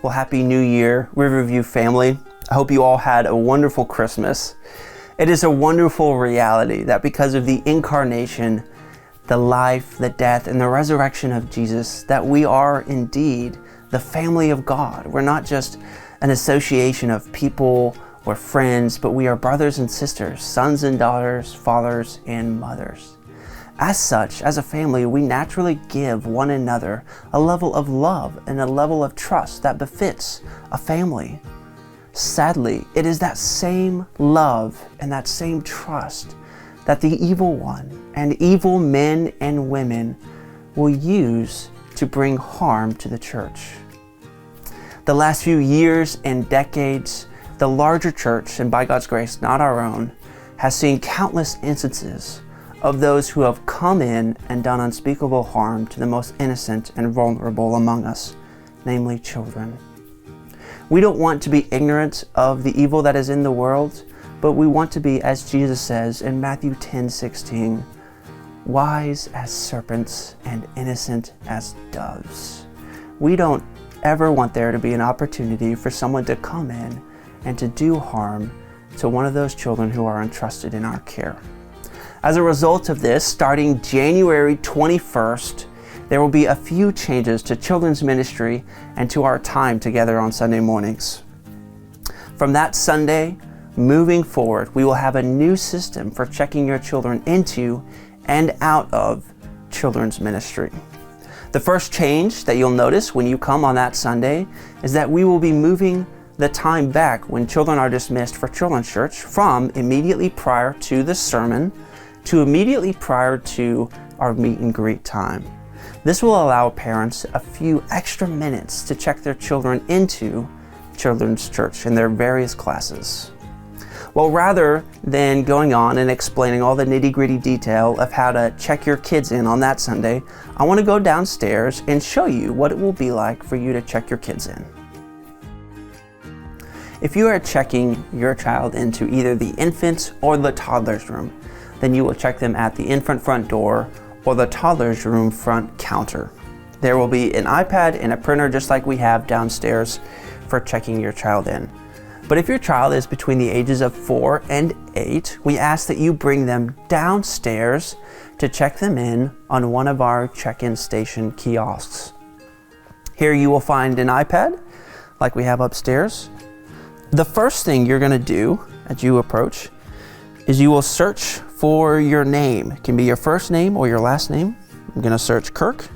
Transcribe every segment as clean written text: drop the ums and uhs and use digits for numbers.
Well, Happy New Year, Riverview family. I hope you all had a wonderful Christmas. It is a wonderful reality that because of the incarnation, the life, the death, and the resurrection of Jesus, that we are indeed the family of God. We're not just an association of people or friends, but we are brothers and sisters, sons and daughters, fathers and mothers. As such, as a family, we naturally give one another a level of love and a level of trust that befits a family. Sadly, it is that same love and that same trust that the evil one and evil men and women will use to bring harm to the church. The last few years and decades, the larger church, and by God's grace, not our own, has seen countless instances of those who have come in and done unspeakable harm to the most innocent and vulnerable among us, namely children. We don't want to be ignorant of the evil that is in the world, but we want to be, as Jesus says in Matthew 10:16, wise as serpents and innocent as doves. We don't ever want there to be an opportunity for someone to come in and to do harm to one of those children who are entrusted in our care. As a result of this, starting January 21st, there will be a few changes to children's ministry and to our time together on Sunday mornings. From that Sunday, moving forward, we will have a new system for checking your children into and out of children's ministry. The first change that you'll notice when you come on that Sunday is that we will be moving the time back when children are dismissed for children's church from immediately prior to the sermon to immediately prior to our meet and greet time. This will allow parents a few extra minutes to check their children into children's church in their various classes. Well, rather than going on and explaining all the nitty-gritty detail of how to check your kids in on that Sunday, I want to go downstairs and show you what it will be like for you to check your kids in. If you are checking your child into either the infants or the toddler's room, then you will check them at the infant front door or the toddler's room front counter. There will be an iPad and a printer just like we have downstairs for checking your child in. But if your child is between the ages of 4 and 8, we ask that you bring them downstairs to check them in on one of our Checkin Station kiosks. Here you will find an iPad like we have upstairs. The first thing you're going to do as you approach is you will search for your name. It can be your first name or your last name. I'm going to search Kirk.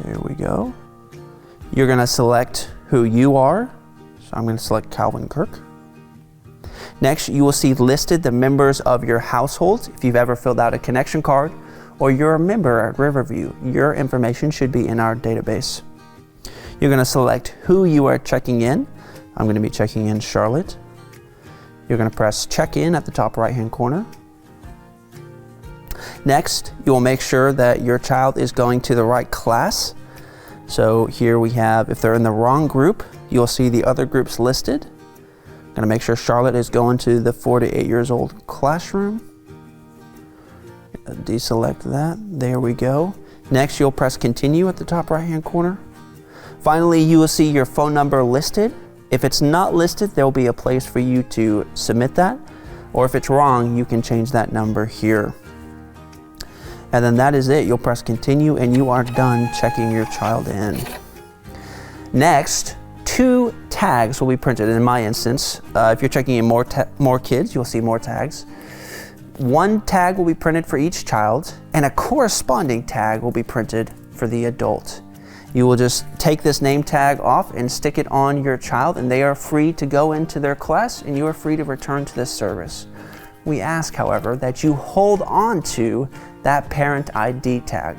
There we go. You're going to select who you are. So I'm going to select Calvin Kirk. Next, you will see listed the members of your household. If you've ever filled out a connection card or you're a member at Riverview, your information should be in our database. You're going to select who you are checking in. I'm going to be checking in Charlotte. You're going to press check in at the top right hand corner. Next, you will make sure that your child is going to the right class. So here we have, if they're in the wrong group, you'll see the other groups listed. I'm going to make sure Charlotte is going to the 4 to 8 years old classroom. Deselect that. There we go. Next, you'll press continue at the top right hand corner. Finally, you will see your phone number listed. If it's not listed, there will be a place for you to submit that, or if it's wrong, you can change that number here. And then that is it. You'll press continue and you are done checking your child in. Next, 2 tags will be printed. In my instance, if you're checking in more kids, you'll see more tags. 1 tag will be printed for each child, and a corresponding tag will be printed for the adult. You will just take this name tag off and stick it on your child, and they are free to go into their class and you are free to return to this service. We ask, however, that you hold on to that parent ID tag.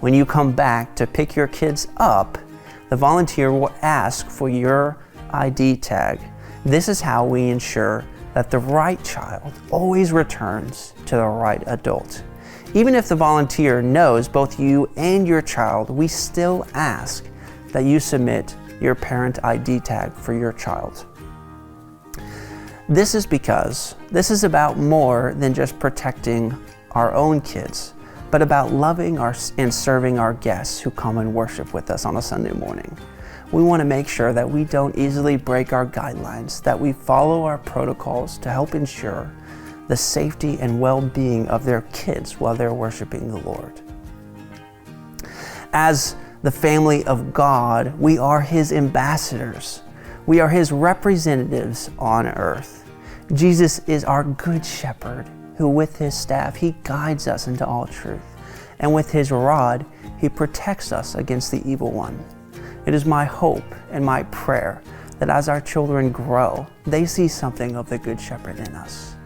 When you come back to pick your kids up, the volunteer will ask for your ID tag. This is how we ensure that the right child always returns to the right adult. Even if the volunteer knows both you and your child, we still ask that you submit your parent ID tag for your child. This is because this is about more than just protecting our own kids, but about loving and serving our guests who come and worship with us on a Sunday morning. We want to make sure that we don't easily break our guidelines, that we follow our protocols to help ensure the safety and well-being of their kids while they're worshiping the Lord. As the family of God, we are His ambassadors. We are His representatives on earth. Jesus is our good shepherd, who with His staff, He guides us into all truth. And with His rod, He protects us against the evil one. It is my hope and my prayer that as our children grow, they see something of the Good Shepherd in us.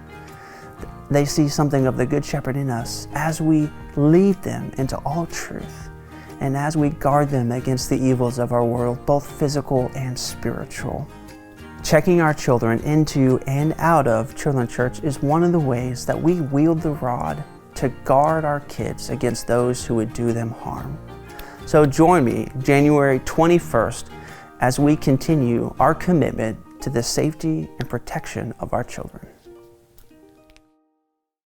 They see something of the Good Shepherd in us as we lead them into all truth and as we guard them against the evils of our world, both physical and spiritual. Checking our children into and out of Children's Church is one of the ways that we wield the rod to guard our kids against those who would do them harm. So join me January 21st as we continue our commitment to the safety and protection of our children.